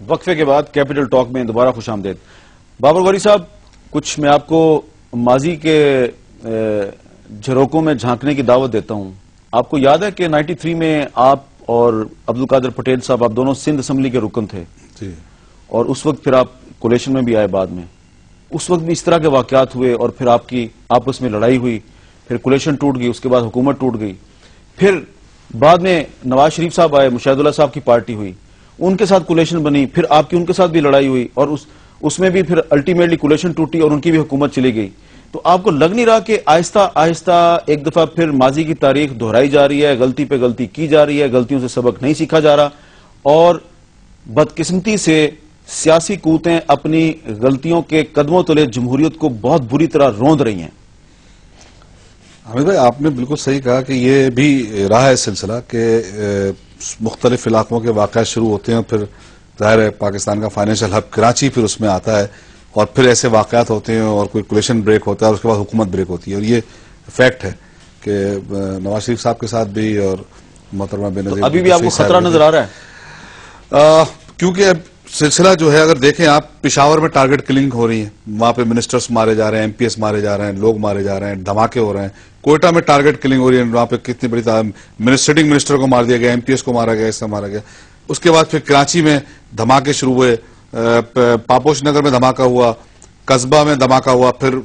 وقفے کے بعد کیپٹل ٹاک میں دوبارہ خوش آمدید. بابر غوری صاحب، کچھ میں آپ کو ماضی کے جھروکوں میں جھانکنے کی دعوت دیتا ہوں. آپ کو یاد ہے کہ 93 میں آپ اور عبدالقادر پٹیل صاحب، آپ دونوں سندھ اسمبلی کے رکن تھے جی، اور اس وقت پھر آپ کولیشن میں بھی آئے. بعد میں اس وقت بھی اس طرح کے واقعات ہوئے اور پھر آپ کی آپس میں لڑائی ہوئی، پھر کولیشن ٹوٹ گئی، اس کے بعد حکومت ٹوٹ گئی. پھر بعد میں نواز شریف صاحب آئے، مشاہد اللہ صاحب کی پارٹی ہوئی، ان کے ساتھ کولیشن بنی، پھر آپ کی ان کے ساتھ بھی لڑائی ہوئی اور اس میں بھی پھر الٹیمیٹلی کولیشن ٹوٹی اور ان کی بھی حکومت چلی گئی. تو آپ کو لگ نہیں رہا کہ آہستہ آہستہ ایک دفعہ پھر ماضی کی تاریخ دہرائی جا رہی ہے، غلطی پہ غلطی کی جا رہی ہے، غلطیوں سے سبق نہیں سیکھا جا رہا اور بدقسمتی سے سیاسی قوتیں اپنی غلطیوں کے قدموں تلے جمہوریت کو بہت بری طرح روند رہی ہیں؟ حامد بھائی، آپ نے بالکل صحیح کہا کہ یہ بھی رہا ہے سلسلہ کہ مختلف علاقوں کے واقعات شروع ہوتے ہیں، پھر ظاہر ہے پاکستان کا فائنینشل ہب کراچی پھر اس میں آتا ہے اور پھر ایسے واقعات ہوتے ہیں اور کوئی کولیشن بریک ہوتا ہے اور اس کے بعد حکومت بریک ہوتی ہے. اور یہ فیکٹ ہے کہ نواز شریف صاحب کے ساتھ بھی اور محترمہ بینظیر ابھی بھی آپ کو خطرہ نظر آ رہا ہے؟ کیونکہ اب سلسلہ جو ہے، اگر دیکھیں آپ، پشاور میں ٹارگٹ کلنگ ہو رہی ہے، وہاں پہ منسٹرز مارے جا رہے ہیں، MP مارے جا رہے ہیں، لوگ مارے جا رہے ہیں، دھماکے ہو رہے ہیں. کوئٹہ میں ٹارگٹ کلنگ ہو رہی ہے، وہاں پہ کتنی بڑی سٹنگ منسٹر کو مار دیا گیا، MPs کو مارا گیا، اس سے مارا گیا. اس کے بعد پھر کراچی میں دھماکے شروع ہوئے، پاپوش نگر میں دھماکہ ہوا، قصبہ میں دھماکہ ہوا، پھر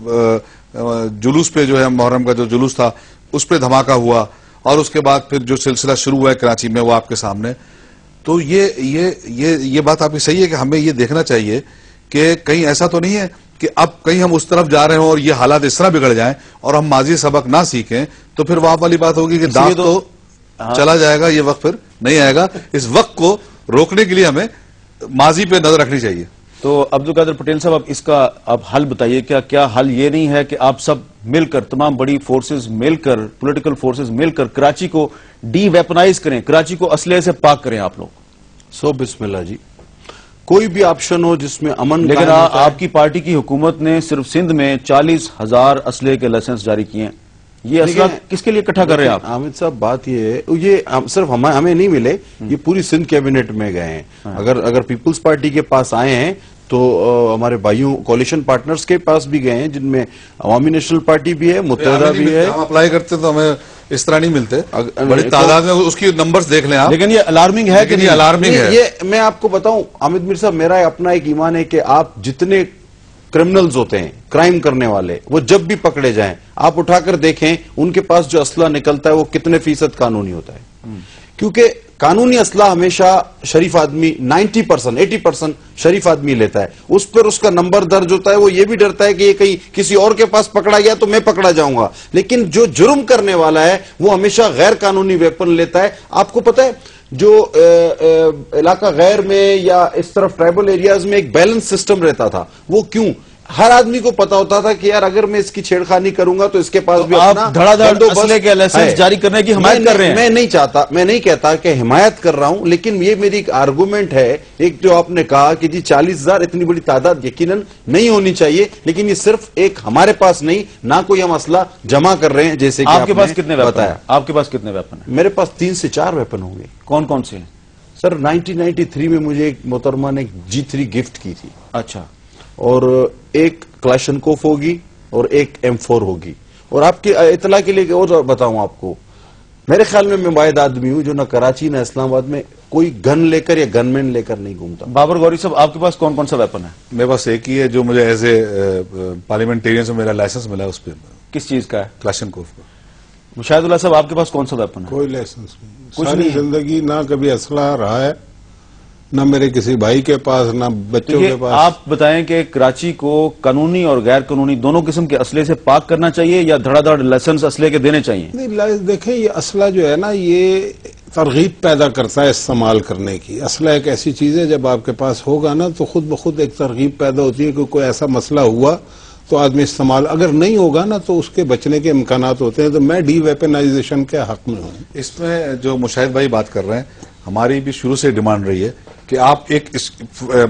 جلوس پہ جو ہے محرم کا جو جلوس تھا اس پہ دھماکہ ہوا اور اس کے بعد پھر جو سلسلہ شروع ہوا ہے کراچی میں وہ آپ کے سامنے. تو یہ بات آپ کی صحیح ہے کہ ہمیں یہ دیکھنا چاہیے کہ کہیں ایسا تو نہیں ہے کہ اب کہیں ہم اس طرف جا رہے ہوں اور یہ حالات اس طرح بگڑ جائیں اور ہم ماضی سبق نہ سیکھیں تو پھر وہاں والی بات ہوگی کہ داغ تو چلا جائے گا، یہ وقت پھر نہیں آئے گا. اس وقت کو روکنے کے لیے ہمیں ماضی پہ نظر رکھنی چاہیے. تو عبدالقادر پٹیل صاحب، اب اس کا آپ حل بتائیے. کیا حل یہ نہیں ہے کہ آپ سب مل کر، تمام بڑی فورسز مل کر، پولیٹیکل فورسز مل کر کراچی کو ڈی ویپنائز کریں، کراچی کو اسلحے سے پاک کریں آپ لوگ؟ بسم اللہ جی. کوئی بھی آپشن ہو جس میں امن، لیکن آپ کی پارٹی کی حکومت نے صرف سندھ میں 40,000 اسلحے کے لائسنس جاری کیے ہیں. یہ اسلحہ کس کے لیے اکٹھا کر رہے ہیں آپ؟ حامد صاحب، بات یہ ہے، یہ صرف ہمیں نہیں ملے، یہ پوری سندھ کیبنٹ میں گئے ہیں. اگر پیپلز پارٹی کے پاس آئے ہیں تو ہمارے بھائیوں کولیشن پارٹنرز کے پاس بھی گئے ہیں، جن میں عوامی نیشنل پارٹی بھی ہے، متحدہ بھی ہے. ہم اپلائی کرتے تو ہمیں اس طرح نہیں ملتے، بڑی تعداد میں اس کی نمبرز دیکھ لیں آپ. لیکن یہ الارمنگ ہے کہ نہیں؟ الارمنگ ہے. یہ میں آپ کو بتاؤں حامد میر صاحب، میرا اپنا ایک ایمان ہے کہ آپ جتنے کرمنلز ہوتے ہیں، کرائم کرنے والے، وہ جب بھی پکڑے جائیں آپ اٹھا کر دیکھیں ان کے پاس جو اسلحہ نکلتا ہے وہ کتنے فیصد قانونی ہوتا ہے. کیونکہ قانونی اسلحہ ہمیشہ شریف آدمی 90%، 80% شریف آدمی لیتا ہے. اس پر اس کا نمبر درج ہوتا ہے، وہ یہ بھی ڈرتا ہے کہ یہ کہیں کسی اور کے پاس پکڑا گیا تو میں پکڑا جاؤں گا. لیکن جو جرم کرنے والا ہے وہ ہمیشہ غیر قانونی ویپن لیتا ہے. آپ کو پتہ ہے جو علاقہ غیر میں یا اس طرف ٹرائبل ایریاز میں ایک بیلنس سسٹم رہتا تھا، وہ کیوں؟ ہر آدمی کو پتا ہوتا تھا کہ یار اگر میں اس کی چھیڑخانی کروں گا تو اس کے پاس بھی اپنا دھڑا دھڑ اسلحے کے لائسنس جاری کرنے کی حمایت کر رہے ہیں. میں نہیں کہتا کہ حمایت کر رہا ہوں، لیکن یہ میری ایک آرگومنٹ ہے. ایک جو آپ نے کہا کہ جی 40,000 اتنی بڑی تعداد یقیناً نہیں ہونی چاہیے، لیکن یہ صرف ایک ہمارے پاس نہیں، نہ کوئی ہم اسلحہ جمع کر رہے ہیں جیسے کہ آپ کے پاس کتنے ویپن ہیں؟ آپ کے پاس کتنے ویپن ہیں؟ میرے پاس 3 سے 4 ویپن ہوں گے. کون کون سے ہیں؟ سر 1993 میں مجھے ایک محترمہ نے G3 گفٹ کی تھی. اچھا. اور ایک کلاشنکوف ہوگی اور ایک M4 ہوگی. اور آپ کی اطلاع کے لیے اور بتاؤں آپ کو، میرے خیال میں واحد آدمی ہوں جو نہ کراچی نہ اسلام آباد میں کوئی گن لے کر یا گن مین لے کر نہیں گھومتا. بابر غوری صاحب، آپ کے پاس کون کون سا ویپن ہے؟ میرے پاس ایک ہی ہے جو مجھے ایز اے پارلیمنٹیرین سے میرا لائسنس ملا ہے. اس پہ کس چیز کا ہے؟ کلاشنکوف کا. مشاہد اللہ صاحب، آپ کے پاس کون سا ویپن ہے؟ کوئی لائسنس نہیں. ساری زندگی نہ کبھی اسلحہ رہا ہے، نہ میرے کسی بھائی کے پاس، نہ بچوں کے پاس. آپ بتائیں کہ کراچی کو قانونی اور غیر قانونی دونوں قسم کے اسلحے سے پاک کرنا چاہیے یا دھڑا دھڑ لائسنس اسلحے کے دینے چاہیے؟ نہیں، دیکھیں یہ اسلحہ جو ہے نا، یہ ترغیب پیدا کرتا ہے استعمال کرنے کی. اسلحہ ایک ایسی چیز ہے جب آپ کے پاس ہوگا نا تو خود بخود ایک ترغیب پیدا ہوتی ہے کہ کوئی ایسا مسئلہ ہوا تو آدمی استعمال، اگر نہیں ہوگا نا تو اس کے بچنے کے امکانات ہوتے ہیں. تو میں ڈی ویپنائزیشن کے حق میں ہوں. اس میں جو مشاہد بھائی بات کر رہے ہیں، ہماری بھی شروع سے ڈیمانڈ رہی ہے کہ آپ ایک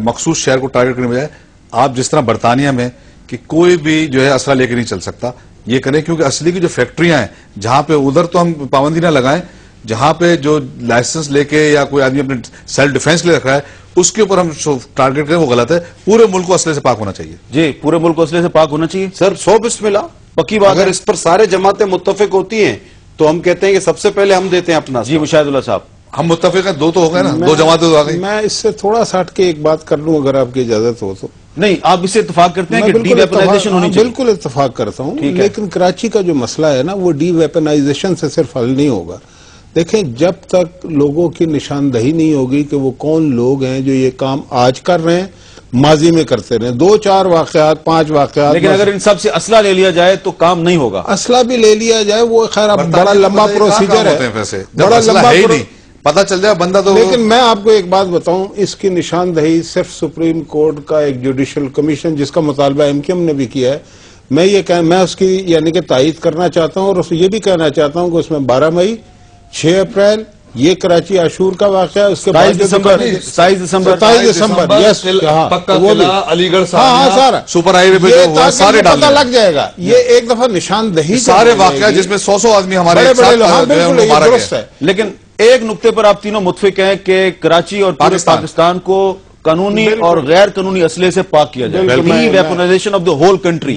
مخصوص شہر کو ٹارگٹ کرنے بجائے آپ جس طرح برطانیہ میں کہ کوئی بھی جو ہے اسلحہ لے کے نہیں چل سکتا، یہ کریں. کیونکہ اسلحے کی جو فیکٹریاں ہیں جہاں پہ ادھر تو ہم پابندی نہ لگائیں، جہاں پہ جو لائسنس لے کے یا کوئی آدمی اپنے سیلف ڈیفینس کے لیے رکھ رہا ہے اس کے اوپر ہم ٹارگیٹ کریں وہ غلط ہے. پورے ملک کو اسلحے سے پاک ہونا چاہیے. جی پورے ملک کو اسلحے سے پاک ہونا چاہیے. سر 100 بسم اللہ پکی بات اگر ہے. اس پر سارے جماعتیں متفق ہوتی ہیں تو ہم کہتے ہیں کہ سب سے پہلے ہم دیتے ہیں اپنا. جی مشاہد اللہ صاحب ہم متفق ہیں, 2 تو ہو گئے نا, 2 جماعتیں تو آ گئی. میں اس سے تھوڑا سا ہٹ کے ایک بات کر لوں اگر آپ کی اجازت ہو تو. نہیں آپ اس سے اتفاق کرتے ہیں میں کہ ڈی ویپنائزیشن ہونی چاہیے. بالکل اتفاق کرتا ہوں, ٹھیک ہے. لیکن کراچی کا جو مسئلہ ہے نا وہ ڈی ویپنائزیشن سے صرف حل نہیں ہوگا. دیکھیں جب تک لوگوں کی نشاندہی نہیں ہوگی کہ وہ کون لوگ ہیں جو یہ کام آج کر رہے ہیں, ماضی میں کرتے رہے, 2-4 واقعات 5 واقعات, لیکن اگر ان سب سے اسلحہ لے لیا جائے تو کام نہیں ہوگا. اسلحہ بھی لے لیا جائے وہ خیر بڑا لمبا پروسیجر ہے, بڑا لمبا نہیں پتا چل جائے بندہ تو. لیکن میں آپ کو ایک بات بتاؤں, اس کی نشاندہی صرف سپریم کورٹ کا ایک جوڈیشل کمیشن جس کا مطالبہ MKM نے بھی کیا ہے, میں اس کی یعنی کہ تائید کرنا چاہتا ہوں اور یہ بھی کہنا چاہتا ہوں کہ اس میں 12 مئی 6 اپریل یہ کراچی عاشور کا واقعہ, اس کے 27 دسمبر یس پکا قلعہ علی گڑھ سارا سپر ہائی وے پہ سارے ڈال پتہ لگ جائے گا. یہ ایک دفعہ نشاندہی سارے واقعات جس میں 100 آدمی ہمارے درست ہے. لیکن ایک نقطے پر آپ تینوں متفق ہیں کہ کراچی اور پورے پاکستان کو قانونی اور غیر قانونی اسلحے سے پاک کیا جائے. D weaponisation of the whole country,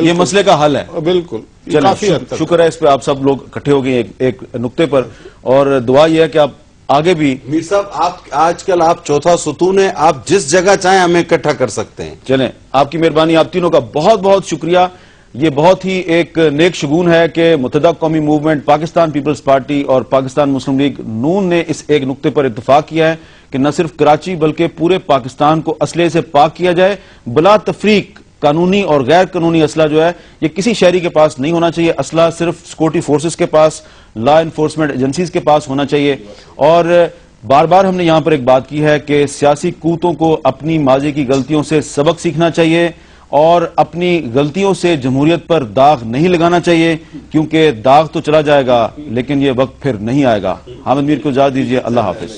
یہ مسئلے کا حل ہے. بالکل چلیں شکر ہے اس پہ آپ سب لوگ اکٹھے ہو گئے ایک نقطے پر, اور دعا یہ ہے کہ آپ آگے بھی. میر صاحب آج کل آپ چوتھا ستون ہیں, آپ جس جگہ چاہیں ہمیں اکٹھا کر سکتے ہیں. چلیں آپ کی مہربانی, آپ تینوں کا بہت بہت شکریہ. یہ بہت ہی ایک نیک شگون ہے کہ متحدہ قومی موومنٹ, پاکستان پیپلز پارٹی اور پاکستان مسلم لیگ نون نے اس ایک نقطے پر اتفاق کیا ہے کہ نہ صرف کراچی بلکہ پورے پاکستان کو اسلحے سے پاک کیا جائے. بلا تفریق قانونی اور غیر قانونی اسلحہ جو ہے یہ کسی شہری کے پاس نہیں ہونا چاہیے. اسلحہ صرف سیکورٹی فورسز کے پاس, لا انفورسمنٹ ایجنسیز کے پاس ہونا چاہیے. اور بار بار ہم نے یہاں پر ایک بات کی ہے کہ سیاسی قوتوں کو اپنی ماضی کی غلطیوں سے سبق سیکھنا چاہیے اور اپنی غلطیوں سے جمہوریت پر داغ نہیں لگانا چاہیے, کیونکہ داغ تو چلا جائے گا لیکن یہ وقت پھر نہیں آئے گا. حامد میر کو اجازت دیجیے, اللہ حافظ.